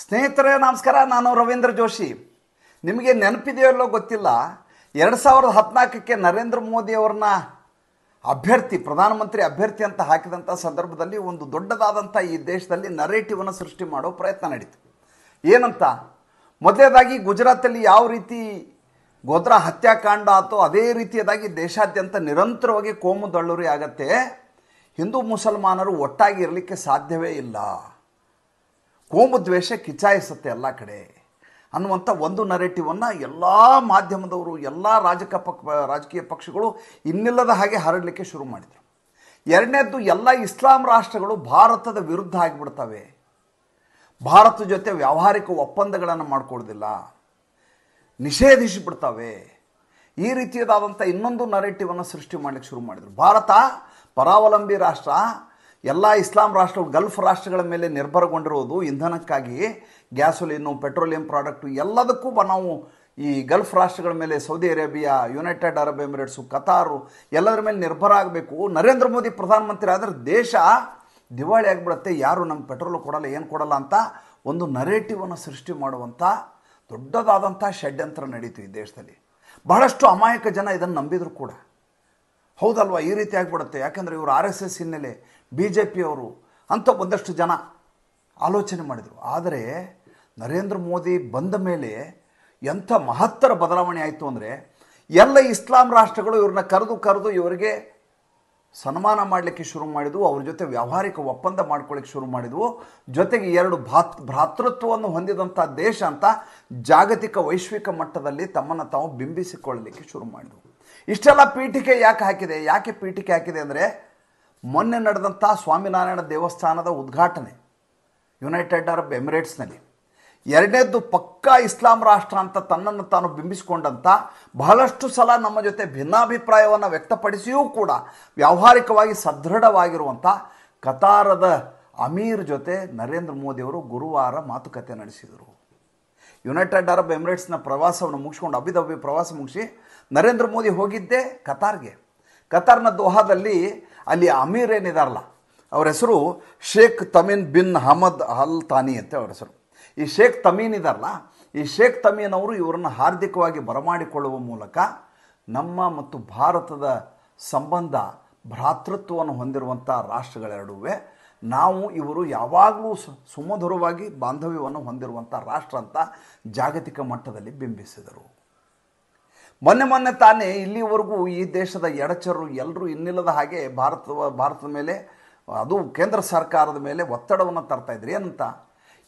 ಸ್ನೇಹಿತರೆ ನಮಸ್ಕಾರ. ನಾನು ರವೀಂದ್ರ ಜೋಶಿ. ನಿಮಗೆ ನೆನಪಿದೆಯಲ್ಲೋ ಗೊತ್ತಿಲ್ಲ, 2014ಕ್ಕೆ ನರೇಂದ್ರ ಮೋದಿಯವರನ್ನ ಪ್ರಧಾನಮಂತ್ರಿ ಅಭ್ಯರ್ಥಿ ಅಂತ ಹಾಕಿದಂಥ ಸಂದರ್ಭದಲ್ಲಿ ಒಂದು ದೊಡ್ಡದಾದಂಥ ಈ ದೇಶದಲ್ಲಿ ನರೇಟಿವನ್ನು ಸೃಷ್ಟಿ ಮಾಡೋ ಪ್ರಯತ್ನ ನಡೀತು. ಏನಂತ, ಮೊದಲನೇದಾಗಿ ಗುಜರಾತಲ್ಲಿ ಯಾವ ರೀತಿ ಗೋಧ್ರಾ ಹತ್ಯಾಕಾಂಡ ಆತೋ ಅದೇ ರೀತಿಯಾಗಿ ದೇಶಾದ್ಯಂತ ನಿರಂತರವಾಗಿ ಕೋಮು ದಳ್ಳೂರಿ ಆಗತ್ತೆ, ಹಿಂದೂ ಮುಸಲ್ಮಾನರು ಒಟ್ಟಾಗಿ ಇರಲಿಕ್ಕೆ ಸಾಧ್ಯವೇ ಇಲ್ಲ, ಕೋಮು ದ್ವೇಷ ಕಿಚಾಯಿಸುತ್ತೆ ಎಲ್ಲ ಕಡೆ ಅನ್ನುವಂಥ ಒಂದು ನರೇಟಿವನ್ನು ಎಲ್ಲ ಮಾಧ್ಯಮದವರು, ಎಲ್ಲ ರಾಜಕೀಯ ಪಕ್ಷಗಳು ಇನ್ನಿಲ್ಲದ ಹಾಗೆ ಹರಡಲಿಕ್ಕೆ ಶುರು ಮಾಡಿದರು. ಎರಡನೇದ್ದು, ಎಲ್ಲ ಇಸ್ಲಾಂ ರಾಷ್ಟ್ರಗಳು ಭಾರತದ ವಿರುದ್ಧ ಆಗಿಬಿಡ್ತವೆ, ಭಾರತ ಜೊತೆ ವ್ಯಾವಹಾರಿಕ ಒಪ್ಪಂದಗಳನ್ನು ಮಾಡಿಕೊಡೋದಿಲ್ಲ, ನಿಷೇಧಿಸಿಬಿಡ್ತವೆ. ಈ ರೀತಿಯಾದಂಥ ಇನ್ನೊಂದು ನರೇಟಿವನ್ನು ಸೃಷ್ಟಿ ಮಾಡಲಿಕ್ಕೆ ಶುರು ಮಾಡಿದರು. ಭಾರತ ಪರಾವಲಂಬಿ ರಾಷ್ಟ್ರ, ಎಲ್ಲ ಇಸ್ಲಾಂ ರಾಷ್ಟ್ರಗಳು ಗಲ್ಫ್ ರಾಷ್ಟ್ರಗಳ ಮೇಲೆ ನಿರ್ಭರಗೊಂಡಿರುವುದು ಇಂಧನಕ್ಕಾಗಿ, ಗ್ಯಾಸೋಲಿನು, ಪೆಟ್ರೋಲಿಯಂ ಪ್ರಾಡಕ್ಟು ಎಲ್ಲದಕ್ಕೂ ನಾವು ಈ ಗಲ್ಫ್ ರಾಷ್ಟ್ರಗಳ ಮೇಲೆ Saudi Arabia, United Arab Emirates, Qatar ಎಲ್ಲದರ ಮೇಲೆ ನಿರ್ಭರ ಆಗಬೇಕು. ನರೇಂದ್ರ ಮೋದಿ ಪ್ರಧಾನಮಂತ್ರಿ ಆದರೆ ದೇಶ ದಿವಾಳಿ ಆಗಿಬಿಡುತ್ತೆ, ಯಾರು ನಮ್ಮ ಪೆಟ್ರೋಲ್ ಕೊಡಲ್ಲ, ಏನು ಕೊಡಲ್ಲ ಅಂತ ಒಂದು ನರೇಟಿವನ್ನು ಸೃಷ್ಟಿ ಮಾಡುವಂಥ ದೊಡ್ಡದಾದಂಥ ಷಡ್ಯಂತ್ರ ನಡೀತು ಈ ದೇಶದಲ್ಲಿ. ಬಹಳಷ್ಟು ಅಮಾಯಕ ಜನ ಇದನ್ನು ನಂಬಿದ್ರು ಕೂಡ. ಹೌದಲ್ವಾ, ಈ ರೀತಿ ಆಗಿಬಿಡುತ್ತೆ, ಯಾಕಂದರೆ ಇವರು RSS ಹಿನ್ನೆಲೆ, BJP ಅವರು ಅಂತ ಒಂದಷ್ಟು ಜನ ಆಲೋಚನೆ ಮಾಡಿದರು. ಆದರೆ ನರೇಂದ್ರ ಮೋದಿ ಬಂದ ಮೇಲೆ ಎಂಥ ಮಹತ್ತರ ಬದಲಾವಣೆ ಆಯಿತು ಅಂದರೆ, ಎಲ್ಲ ಇಸ್ಲಾಂ ರಾಷ್ಟ್ರಗಳು ಇವ್ರನ್ನ ಕರೆದು ಇವರಿಗೆ ಸನ್ಮಾನ ಮಾಡಲಿಕ್ಕೆ ಶುರು ಮಾಡಿದ್ವು, ಅವ್ರ ಜೊತೆ ವ್ಯಾವಹಾರಿಕ ಒಪ್ಪಂದ ಮಾಡ್ಕೊಳ್ಳಿಕ್ಕೆ ಶುರು ಮಾಡಿದ್ವು. ಜೊತೆಗೆ ಎರಡು ಭ್ರಾತೃತ್ವವನ್ನು ಹೊಂದಿದಂಥ ದೇಶ ಅಂತ ಜಾಗತಿಕ ವೈಶ್ವಿಕ ಮಟ್ಟದಲ್ಲಿ ತಮ್ಮನ್ನು ತಾವು ಬಿಂಬಿಸಿಕೊಳ್ಳಲಿಕ್ಕೆ ಶುರು ಮಾಡಿದ್ವು. ಇಷ್ಟೆಲ್ಲ ಪೀಠಿಕೆ ಯಾಕೆ ಪೀಠಿಕೆ ಹಾಕಿದೆ ಅಂದರೆ, ಮೊನ್ನೆ ನಡೆದಂಥ ಸ್ವಾಮಿನಾರಾಯಣ ದೇವಸ್ಥಾನದ ಉದ್ಘಾಟನೆ ಯುನೈಟೆಡ್ ಅರಬ್ ಎಮಿರೇಟ್ಸ್ನಲ್ಲಿ. ಎರಡನೇದ್ದು, ಪಕ್ಕಾ ಇಸ್ಲಾಂ ರಾಷ್ಟ್ರ ಅಂತ ತನ್ನನ್ನು ತಾನು ಬಿಂಬಿಸಿಕೊಂಡಂಥ, ಬಹಳಷ್ಟು ಸಲ ನಮ್ಮ ಜೊತೆ ಭಿನ್ನಾಭಿಪ್ರಾಯವನ್ನು ವ್ಯಕ್ತಪಡಿಸಿಯೂ ಕೂಡ ವ್ಯಾವಹಾರಿಕವಾಗಿ ಸದೃಢವಾಗಿರುವಂಥ ಕತಾರದ ಅಮೀರ್ ಜೊತೆ ನರೇಂದ್ರ ಮೋದಿಯವರು ಗುರುವಾರ ಮಾತುಕತೆ ನಡೆಸಿದರು. ಯುನೈಟೆಡ್ ಅರಬ್ ಎಮಿರೇಟ್ಸ್ನ ಪ್ರವಾಸವನ್ನು ಮುಗಿಸ್ಕೊಂಡು, ಅಬುಧಾಬಿ ಪ್ರವಾಸ ಮುಗಿಸಿ ನರೇಂದ್ರ ಮೋದಿ ಹೋಗಿದ್ದೆ ಕತಾರ್ಗೆ. ಕತಾರ್ನ ದೋಹಾದಲ್ಲಿ ಅಲ್ಲಿ ಅಮೀರ್ ಏನಿದಾರಲ್ಲ, ಅವ್ರ ಹೆಸರು Sheikh Tamim bin Hamad Al Thani ಅಂತ ಅವ್ರ ಹೆಸರು. ಈ ಶೇಖ್ ತಮೀನ್ ಇದಾರಲ್ಲ, ಈ ಶೇಖ್ ತಮೀನ್ ಅವರು ಇವರನ್ನು ಹಾರ್ದಿಕವಾಗಿ ಬರಮಾಡಿಕೊಳ್ಳುವ ಮೂಲಕ ನಮ್ಮ ಮತ್ತು ಭಾರತದ ಸಂಬಂಧ, ಭ್ರಾತೃತ್ವವನ್ನು ಹೊಂದಿರುವಂಥ ರಾಷ್ಟ್ರಗಳೆರಡುವೆ, ನಾವು ಇವರು ಯಾವಾಗಲೂ ಸುಮಧುರವಾಗಿ ಬಾಂಧವ್ಯವನ್ನು ಹೊಂದಿರುವಂಥ ರಾಷ್ಟ್ರ ಅಂತ ಜಾಗತಿಕ ಮಟ್ಟದಲ್ಲಿ ಬಿಂಬಿಸಿದರು. ಮೊನ್ನೆ ತಾನೇ ಇಲ್ಲಿವರೆಗೂ ಈ ದೇಶದ ಎಡಚರರು ಎಲ್ಲರೂ ಇನ್ನಿಲ್ಲದ ಹಾಗೆ ಭಾರತದ ಮೇಲೆ, ಅದು ಕೇಂದ್ರ ಸರ್ಕಾರದ ಮೇಲೆ ಒತ್ತಡವನ್ನು ತರ್ತಾಯಿದ್ರು. ಏನಂತ,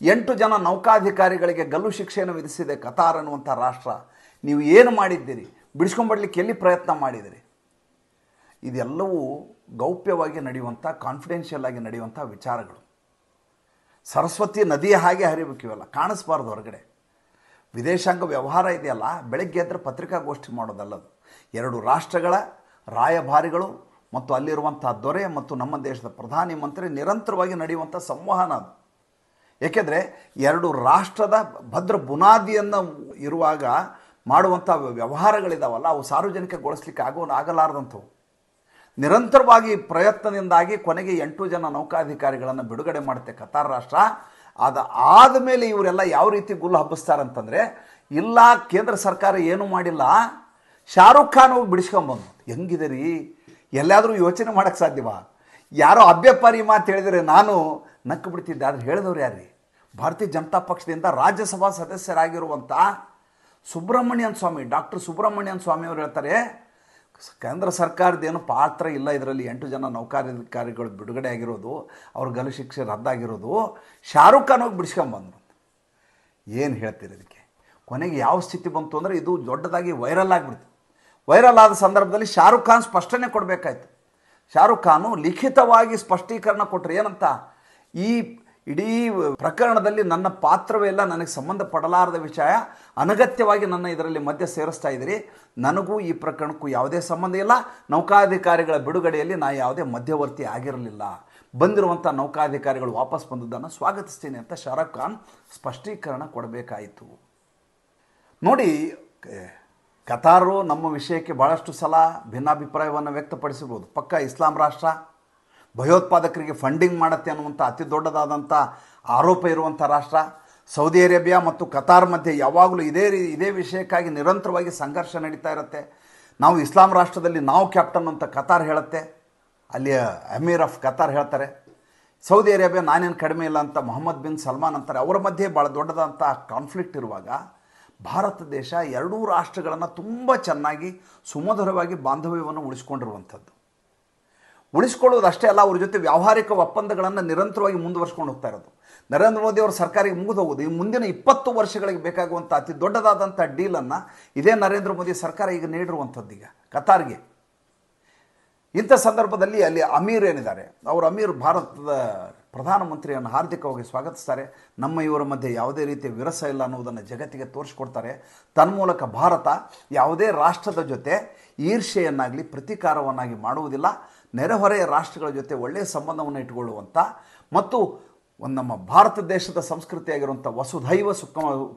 8 ಜನ ನೌಕಾಧಿಕಾರಿಗಳಿಗೆ ಗಲ್ಲು ಶಿಕ್ಷೆಯನ್ನು ವಿಧಿಸಿದೆ ಕತಾರ್ ಅನ್ನುವಂಥ ರಾಷ್ಟ್ರ, ನೀವು ಏನು ಮಾಡಿದ್ದೀರಿ, ಬಿಡಿಸ್ಕೊಂಡ್ಬಿಡ್ಲಿಕ್ಕೆ ಎಲ್ಲಿ ಪ್ರಯತ್ನ ಮಾಡಿದಿರಿ? ಇದೆಲ್ಲವೂ ಗೌಪ್ಯವಾಗಿ ನಡೆಯುವಂಥ, ಕಾನ್ಫಿಡೆನ್ಷಿಯಲ್ ಆಗಿ ನಡೆಯುವಂಥ ವಿಚಾರಗಳು. ಸರಸ್ವತಿ ನದಿಯ ಹಾಗೆ ಹರಿಬೇಕು, ಇವೆಲ್ಲ ಕಾಣಿಸ್ಬಾರ್ದು ಹೊರಗಡೆ. ವಿದೇಶಾಂಗ ವ್ಯವಹಾರ ಇದೆಯಲ್ಲ, ಬೆಳಗ್ಗೆ ಎದ್ದರೆ ಪತ್ರಿಕಾಗೋಷ್ಠಿ ಮಾಡೋದಲ್ಲದು. 2 ರಾಷ್ಟ್ರಗಳ ರಾಯಭಾರಿಗಳು ಮತ್ತು ಅಲ್ಲಿರುವಂಥ ದೊರೆ ಮತ್ತು ನಮ್ಮ ದೇಶದ ಪ್ರಧಾನಿ ಮಂತ್ರಿ ನಿರಂತರವಾಗಿ ನಡೆಯುವಂಥ ಸಂವಹನ ಅದು. ಏಕೆಂದರೆ 2 ರಾಷ್ಟ್ರದ ಭದ್ರ ಬುನಾದಿಯನ್ನು ಇರುವಾಗ ಮಾಡುವಂಥ ವ್ಯವಹಾರಗಳಿದಾವಲ್ಲ, ಅವು ಸಾರ್ವಜನಿಕಗೊಳಿಸ್ಲಿಕ್ಕೆ ಆಗಲಾರದಂಥವು. ನಿರಂತರವಾಗಿ ಪ್ರಯತ್ನದಿಂದಾಗಿ ಕೊನೆಗೆ 8 ಜನ ನೌಕಾಧಿಕಾರಿಗಳನ್ನು ಬಿಡುಗಡೆ ಮಾಡುತ್ತೆ ಕತಾರ್ ರಾಷ್ಟ್ರ. ಆದಮೇಲೆ ಇವರೆಲ್ಲ ಯಾವ ರೀತಿ ಗುಲ್ಲು ಹಬ್ಬಿಸ್ತಾರಂತಂದರೆ, ಇಲ್ಲ ಕೇಂದ್ರ ಸರ್ಕಾರ ಏನೂ ಮಾಡಿಲ್ಲ, ಶಾರುಖ್ ಖಾನ್ ಹೋಗಿ ಬಿಡಿಸ್ಕೊಂಬಂದು. ಹೆಂಗಿದೆ ರೀ, ಎಲ್ಲಾದರೂ ಯೋಚನೆ ಮಾಡೋಕ್ಕೆ ಸಾಧ್ಯವಾ? ಯಾರೋ ಅಭ್ಯಪಾರಿ ಮಾತು ಹೇಳಿದರೆ ನಾನು ನಕ್ಕು ಬಿಡ್ತಿದ್ದೆ. ಆದರೆ ಹೇಳಿದವ್ರು ಯಾರ್ರೀ? ಭಾರತೀಯ ಜನತಾ ಪಕ್ಷದಿಂದ ರಾಜ್ಯಸಭಾ ಸದಸ್ಯರಾಗಿರುವಂಥ ಡಾಕ್ಟರ್ ಸುಬ್ರಹ್ಮಣ್ಯನ್ ಸ್ವಾಮಿ ಅವರು ಹೇಳ್ತಾರೆ, ಕೇಂದ್ರ ಸರ್ಕಾರದ್ದೇನು ಪಾತ್ರ ಇಲ್ಲ ಇದರಲ್ಲಿ, 8 ಜನ ನೌಕಾಧಿಕಾರಿಗಳು ಬಿಡುಗಡೆ ಆಗಿರೋದು, ಅವ್ರ ಗಲ್ಲು ಶಿಕ್ಷೆ ರದ್ದಾಗಿರೋದು, ಶಾರುಖ್ ಖಾನ್ ಹೋಗಿ ಬಿಡಿಸ್ಕೊಂಬಂದ್ರು. ಏನು ಹೇಳ್ತೀರಿ ಇದಕ್ಕೆ? ಕೊನೆಗೆ ಯಾವ ಸ್ಥಿತಿ ಬಂತು ಅಂದರೆ, ಇದು ದೊಡ್ಡದಾಗಿ ವೈರಲ್ ಆಗಿಬಿಡ್ತು. ವೈರಲ್ ಆದ ಸಂದರ್ಭದಲ್ಲಿ ಶಾರುಖ್ ಖಾನ್ ಸ್ಪಷ್ಟನೆ ಕೊಡಬೇಕಾಯ್ತು. ಶಾರುಖ್ ಖಾನು ಲಿಖಿತವಾಗಿ ಸ್ಪಷ್ಟೀಕರಣ ಕೊಟ್ಟರು. ಏನಂತ, ಈ ಇಡೀ ಪ್ರಕರಣದಲ್ಲಿ ನನ್ನ ಪಾತ್ರವೇ ಇಲ್ಲ, ನನಗೆ ಸಂಬಂಧಪಡಲಾರದ ವಿಷಯ, ಅನಗತ್ಯವಾಗಿ ನನ್ನ ಇದರಲ್ಲಿ ಮಧ್ಯೆ ಸೇರಿಸ್ತಾ ಇದ್ದೀರಿ, ನನಗೂ ಈ ಪ್ರಕರಣಕ್ಕೂ ಯಾವುದೇ ಸಂಬಂಧ ಇಲ್ಲ, ನೌಕಾಧಿಕಾರಿಗಳ ಬಿಡುಗಡೆಯಲ್ಲಿ ನಾ ಯಾವುದೇ ಮಧ್ಯವರ್ತಿ ಆಗಿರಲಿಲ್ಲ, ಬಂದಿರುವಂಥ ನೌಕಾಧಿಕಾರಿಗಳು ವಾಪಸ್ ಬಂದದ್ದನ್ನು ಸ್ವಾಗತಿಸ್ತೀನಿ ಅಂತ ಶಾರುಖ್ ಖಾನ್ ಸ್ಪಷ್ಟೀಕರಣ ಕೊಡಬೇಕಾಯಿತು. ನೋಡಿ, ಕತಾರು ನಮ್ಮ ವಿಷಯಕ್ಕೆ ಭಾಳಷ್ಟು ಸಲ ಭಿನ್ನಾಭಿಪ್ರಾಯವನ್ನು ವ್ಯಕ್ತಪಡಿಸಿರ್ಬೋದು. ಪಕ್ಕ ಇಸ್ಲಾಂ ರಾಷ್ಟ್ರ, ಭಯೋತ್ಪಾದಕರಿಗೆ ಫಂಡಿಂಗ್ ಮಾಡುತ್ತೆ ಅನ್ನುವಂಥ ಅತಿ ದೊಡ್ಡದಾದಂಥ ಆರೋಪ ಇರುವಂಥ ರಾಷ್ಟ್ರ, ಸೌದಿ ಅರೇಬಿಯಾ ಮತ್ತು ಕತಾರ್ ಮಧ್ಯೆ ಯಾವಾಗಲೂ ಇದೇ ವಿಷಯಕ್ಕಾಗಿ ನಿರಂತರವಾಗಿ ಸಂಘರ್ಷ ನಡೀತಾ ಇರುತ್ತೆ. ನಾವು ಇಸ್ಲಾಂ ರಾಷ್ಟ್ರದಲ್ಲಿ ನಾವು ಕ್ಯಾಪ್ಟನ್ ಅಂತ ಕತಾರ್ ಹೇಳುತ್ತೆ, ಅಲ್ಲಿಯ ಅಮೀರ್ ಆಫ್ ಕತಾರ್ ಹೇಳ್ತಾರೆ. ಸೌದಿ ಅರೇಬಿಯಾ ನಾನೇನು ಕಡಿಮೆ ಇಲ್ಲ ಅಂತ ಮೊಹಮ್ಮದ್ ಬಿನ್ ಸಲ್ಮಾನ್ ಅಂತಾರೆ. ಅವರ ಮಧ್ಯೆ ಭಾಳ ದೊಡ್ಡದಂಥ ಕಾನ್ಫ್ಲಿಕ್ಟ್ ಇರುವಾಗ ಭಾರತ ದೇಶ ಎರಡೂ ರಾಷ್ಟ್ರಗಳನ್ನು ತುಂಬ ಚೆನ್ನಾಗಿ ಸುಮಧುರವಾಗಿ ಬಾಂಧವ್ಯವನ್ನು ಉಳಿಸ್ಕೊಳ್ಳೋದು ಅಷ್ಟೇ ಅಲ್ಲ, ಅವ್ರ ಜೊತೆ ವ್ಯಾವಹಾರಿಕ ಒಪ್ಪಂದಗಳನ್ನು ನಿರಂತರವಾಗಿ ಮುಂದುವರ್ಸ್ಕೊಂಡು ಹೋಗ್ತಾ ಇರೋದು. ನರೇಂದ್ರ ಮೋದಿ ಅವರ ಸರ್ಕಾರಕ್ಕೆ ಮುಗಿದು ಹೋಗೋದು ಈ ಮುಂದಿನ 20 ವರ್ಷಗಳಿಗೆ ಬೇಕಾಗುವಂಥ ಅತಿ ದೊಡ್ಡದಾದಂಥ ಡೀಲನ್ನು ಇದೇ ನರೇಂದ್ರ ಮೋದಿ ಸರ್ಕಾರ ಈಗ ನೀಡಿರುವಂಥದ್ದು ಈಗ ಕತಾರ್ಗೆ. ಇಂಥ ಸಂದರ್ಭದಲ್ಲಿ ಅಲ್ಲಿ ಅಮೀರ್ ಏನಿದ್ದಾರೆ, ಅವರು ಅಮೀರ್ ಭಾರತದ ಪ್ರಧಾನಮಂತ್ರಿಯನ್ನು ಹಾರ್ದಿಕವಾಗಿ ಸ್ವಾಗತಿಸ್ತಾರೆ. ನಮ್ಮ ಇವರ ಮಧ್ಯೆ ಯಾವುದೇ ರೀತಿಯ ವಿರಸ ಇಲ್ಲ ಅನ್ನೋದನ್ನು ಜಗತ್ತಿಗೆ ತೋರಿಸ್ಕೊಡ್ತಾರೆ. ತನ್ಮೂಲಕ ಭಾರತ ಯಾವುದೇ ರಾಷ್ಟ್ರದ ಜೊತೆ ಈರ್ಷೆಯನ್ನಾಗಲಿ ಪ್ರತೀಕಾರವನ್ನಾಗಿ ಮಾಡುವುದಿಲ್ಲ. ನೆರೆಹೊರೆಯ ರಾಷ್ಟ್ರಗಳ ಜೊತೆ ಒಳ್ಳೆಯ ಸಂಬಂಧವನ್ನು ಇಟ್ಟುಕೊಳ್ಳುವಂಥ ಮತ್ತು ನಮ್ಮ ಭಾರತ ದೇಶದ ಸಂಸ್ಕೃತಿಯಾಗಿರುವಂಥ ವಸುಧೈವ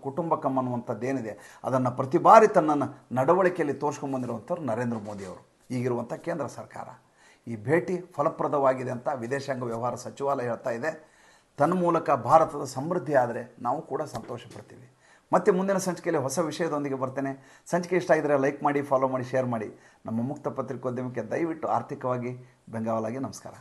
ಕುಟುಂಬಕಂ ಅನ್ನುವಂಥದ್ದೇನಿದೆ ಅದನ್ನು ಪ್ರತಿ ಬಾರಿ ತನ್ನ ನಡವಳಿಕೆಯಲ್ಲಿ ತೋರಿಸ್ಕೊಂಡ್ಬಂದಿರುವಂಥವ್ರು ನರೇಂದ್ರ ಮೋದಿಯವರು, ಈಗಿರುವಂಥ ಕೇಂದ್ರ ಸರ್ಕಾರ. ಈ ಭೇಟಿ ಫಲಪ್ರದವಾಗಿದೆ ಅಂತ ವಿದೇಶಾಂಗ ವ್ಯವಹಾರ ಸಚಿವಾಲಯ ಹೇಳ್ತಾ ಇದೆ. ತನ್ಮೂಲಕ ಭಾರತದ ಸಮೃದ್ಧಿ ಆದರೆ ನಾವು ಕೂಡ ಸಂತೋಷ ಪಡ್ತೀವಿ. ಮತ್ತು ಮುಂದಿನ ಸಂಚಿಕೆಯಲ್ಲಿ ಹೊಸ ವಿಷಯದೊಂದಿಗೆ ಬರ್ತೇನೆ. ಸಂಚಿಕೆ ಇಷ್ಟ ಆಗಿದ್ದರೆ ಲೈಕ್ ಮಾಡಿ, ಫಾಲೋ ಮಾಡಿ, ಶೇರ್ ಮಾಡಿ. ನಮ್ಮ ಮುಕ್ತ ಪತ್ರಿಕೋದ್ಯಮಕ್ಕೆ ದಯವಿಟ್ಟು ಆರ್ಥಿಕವಾಗಿ ಬೆಂಗಾವಲಾಗಿ ನಮಸ್ಕಾರ.